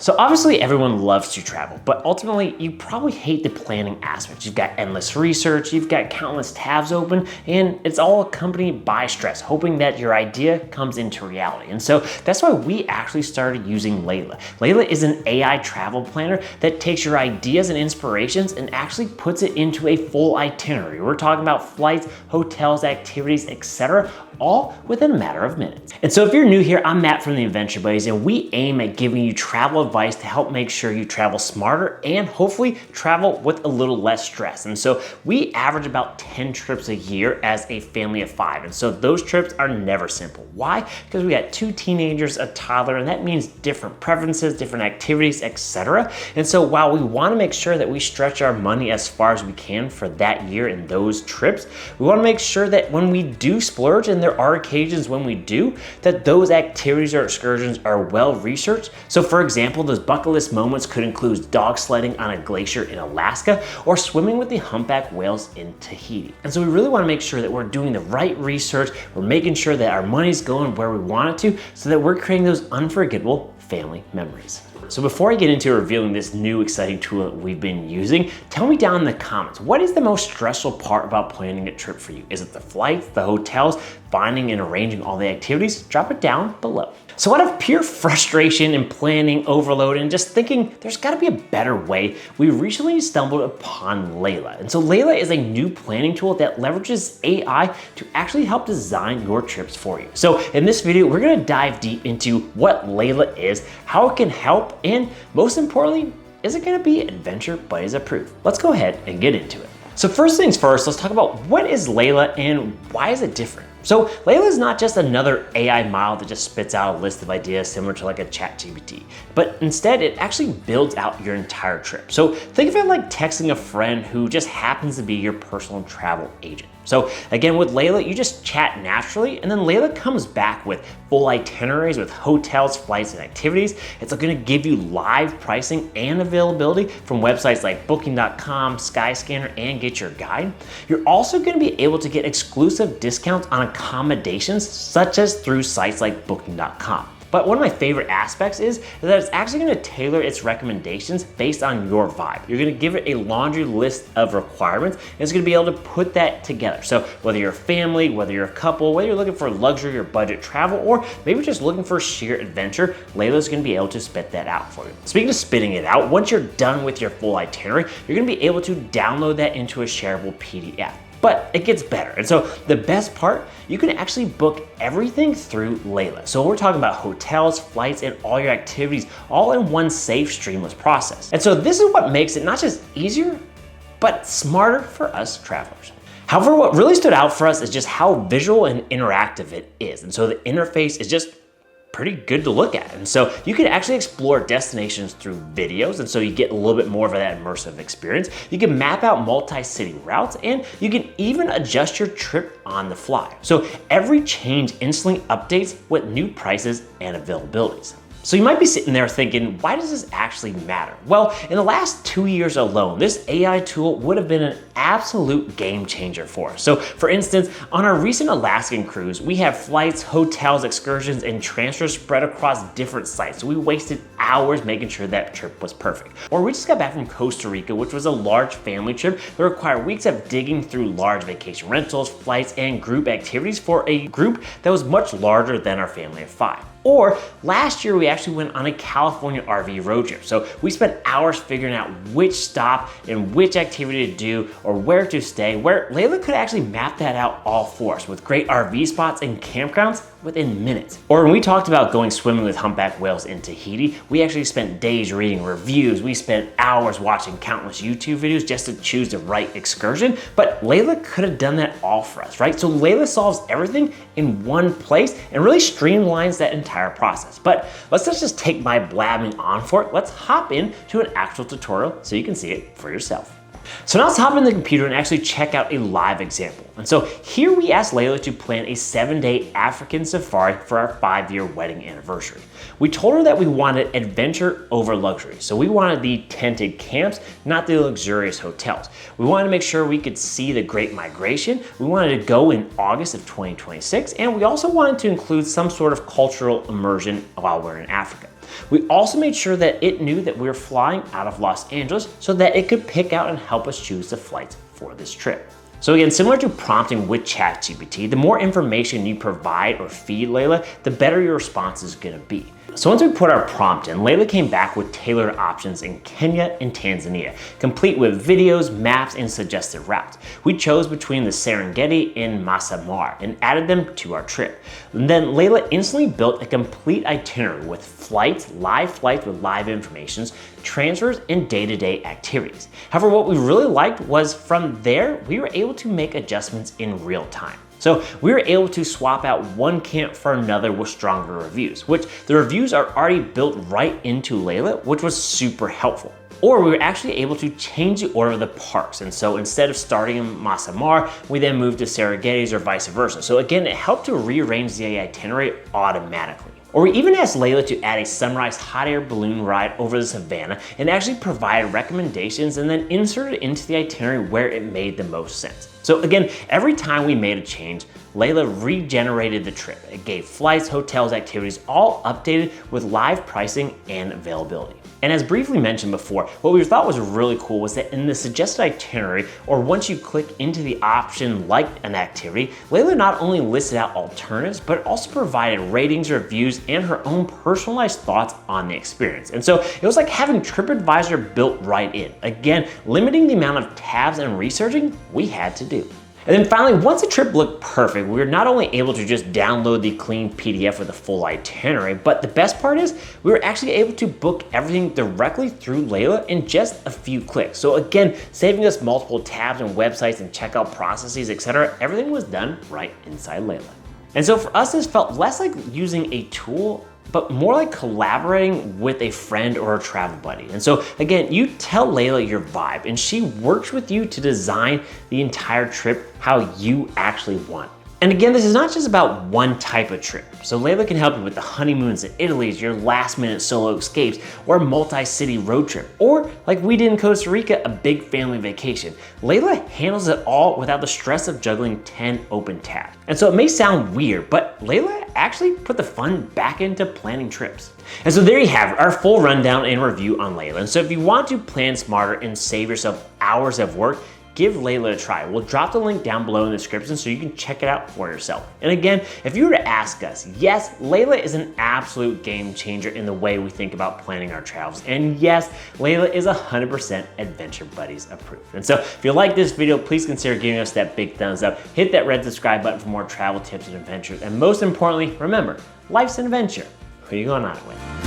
So obviously everyone loves to travel, but ultimately you probably hate the planning aspect. You've got endless research, you've got countless tabs open, and it's all accompanied by stress, hoping that your idea comes into reality. And so that's why we actually started using Layla. Layla is an AI travel planner that takes your ideas and inspirations and actually puts it into a full itinerary. We're talking about flights, hotels, activities, etc., all within a matter of minutes. And so if you're new here, I'm Matt from the Adventure Buddies, and we aim at giving you travel advice to help make sure you travel smarter and hopefully travel with a little less stress. And so we average about 10 trips a year as a family of 5. And so those trips are never simple. Why? Because we got 2 teenagers, a toddler, and that means different preferences, different activities, etc. And so while we want to make sure that we stretch our money as far as we can for that year in those trips, we want to make sure that when we do splurge, and there are occasions when we do, that those activities or excursions are well researched. So for example, those bucket list moments could include dog sledding on a glacier in Alaska or swimming with the humpback whales in Tahiti. And so we really want to make sure that we're doing the right research, we're making sure that our money's going where we want it to, so that we're creating those unforgettable family memories. So before I get into revealing this new exciting tool that we've been using, tell me down in the comments, what is the most stressful part about planning a trip for you? Is it the flights, the hotels, finding and arranging all the activities? Drop it down below. So out of pure frustration and planning overload and just thinking there's gotta be a better way, we recently stumbled upon Layla. And so Layla is a new planning tool that leverages AI to actually help design your trips for you. So in this video, we're gonna dive deep into what Layla is, how it can help, and most importantly, is it gonna be Adventure Buddies approved? Let's go ahead and get into it. So first things first, let's talk about what is Layla and why is it different? So Layla is not just another AI model that just spits out a list of ideas similar to like a ChatGPT, but instead it actually builds out your entire trip. So think of it like texting a friend who just happens to be your personal travel agent. So again, with Layla, you just chat naturally, and then Layla comes back with full itineraries with hotels, flights, and activities. It's gonna give you live pricing and availability from websites like booking.com, Skyscanner, and Get Your Guide. You're also gonna be able to get exclusive discounts on accommodations, such as through sites like booking.com. But one of my favorite aspects is that it's actually gonna tailor its recommendations based on your vibe. You're gonna give it a laundry list of requirements, and it's gonna be able to put that together. So whether you're a family, whether you're a couple, whether you're looking for luxury or budget travel, or maybe just looking for sheer adventure, Layla's gonna be able to spit that out for you. Speaking of spitting it out, once you're done with your full itinerary, you're gonna be able to download that into a shareable PDF. But it gets better. And so the best part, you can actually book everything through Layla. So we're talking about hotels, flights, and all your activities all in one safe, streamless process. And so this is what makes it not just easier, but smarter for us travelers. However, what really stood out for us is just how visual and interactive it is. And so the interface is just pretty good to look at. And so you can actually explore destinations through videos, and so you get a little bit more of that immersive experience. You can map out multi-city routes, and you can even adjust your trip on the fly. So every change instantly updates with new prices and availabilities. So you might be sitting there thinking, why does this actually matter? Well, in the last 2 years alone, this AI tool would have been an absolute game changer for us. So for instance, on our recent Alaskan cruise, we have flights, hotels, excursions, and transfers spread across different sites. So we wasted hours making sure that trip was perfect. Or we just got back from Costa Rica, which was a large family trip that required weeks of digging through large vacation rentals, flights, and group activities for a group that was much larger than our family of 5. Or last year, we actually went on a California RV road trip. So we spent hours figuring out which stop and which activity to do or where to stay, where Layla could actually map that out all for us with great RV spots and campgrounds within minutes. Or when we talked about going swimming with humpback whales in Tahiti, we actually spent days reading reviews. We spent hours watching countless YouTube videos just to choose the right excursion, but Layla could have done that all for us, right? So Layla solves everything in one place and really streamlines that entire process. But let's not just take my blabbing on for it. Let's hop into an actual tutorial so you can see it for yourself. So now let's hop in the computer and actually check out a live example. And so here we asked Layla to plan a 7-day African safari for our 5-year wedding anniversary. We told her that we wanted adventure over luxury. So we wanted the tented camps, not the luxurious hotels. We wanted to make sure we could see the Great Migration. We wanted to go in August of 2026. And we also wanted to include some sort of cultural immersion while we're in Africa. We also made sure that it knew that we were flying out of Los Angeles so that it could pick out and help us choose the flights for this trip. So again, similar to prompting with ChatGPT, the more information you provide or feed Layla, the better your response is gonna be. So once we put our prompt in, Layla came back with tailored options in Kenya and Tanzania, complete with videos, maps, and suggested routes. We chose between the Serengeti and Masai Mara and added them to our trip. And then Layla instantly built a complete itinerary with flights with live informations, transfers, and day-to-day activities. However, what we really liked was from there, we were able to make adjustments in real time. So we were able to swap out one camp for another with stronger reviews, which the reviews are already built right into Layla, which was super helpful. Or we were actually able to change the order of the parks. And so instead of starting in Masai Mara, we then moved to Serengeti's or vice versa. So again, it helped to rearrange the itinerary automatically. Or we even asked Layla to add a sunrise hot air balloon ride over the savannah and actually provided recommendations and then inserted into the itinerary where it made the most sense. So again, every time we made a change, Layla regenerated the trip. It gave flights, hotels, activities, all updated with live pricing and availability. And as briefly mentioned before, what we thought was really cool was that in the suggested itinerary, or once you click into the option like an activity, Layla not only listed out alternatives, but also provided ratings, reviews, and her own personalized thoughts on the experience. And so it was like having TripAdvisor built right in. Again, limiting the amount of tabs and researching we had to do. And then finally, once the trip looked perfect, we were not only able to just download the clean PDF with the full itinerary, but the best part is we were actually able to book everything directly through Layla in just a few clicks. So again, saving us multiple tabs and websites and checkout processes, etc. Everything was done right inside Layla. And so for us, this felt less like using a tool, but more like collaborating with a friend or a travel buddy. And so again, you tell Layla your vibe and she works with you to design the entire trip how you actually want. And again, this is not just about one type of trip. So Layla can help you with the honeymoons in Italy, your last minute solo escapes, or a multi-city road trip, or like we did in Costa Rica, a big family vacation. Layla handles it all without the stress of juggling 10 open tabs. And so it may sound weird, but Layla actually put the fun back into planning trips. And so there you have it, our full rundown and review on Layla. And so if you want to plan smarter and save yourself hours of work, give Layla a try. We'll drop the link down below in the description so you can check it out for yourself. And again, if you were to ask us, yes, Layla is an absolute game changer in the way we think about planning our travels. And yes, Layla is 100% Adventure Buddies approved. And so if you like this video, please consider giving us that big thumbs up. Hit that red subscribe button for more travel tips and adventures. And most importantly, remember, life's an adventure. Who are you going on it with?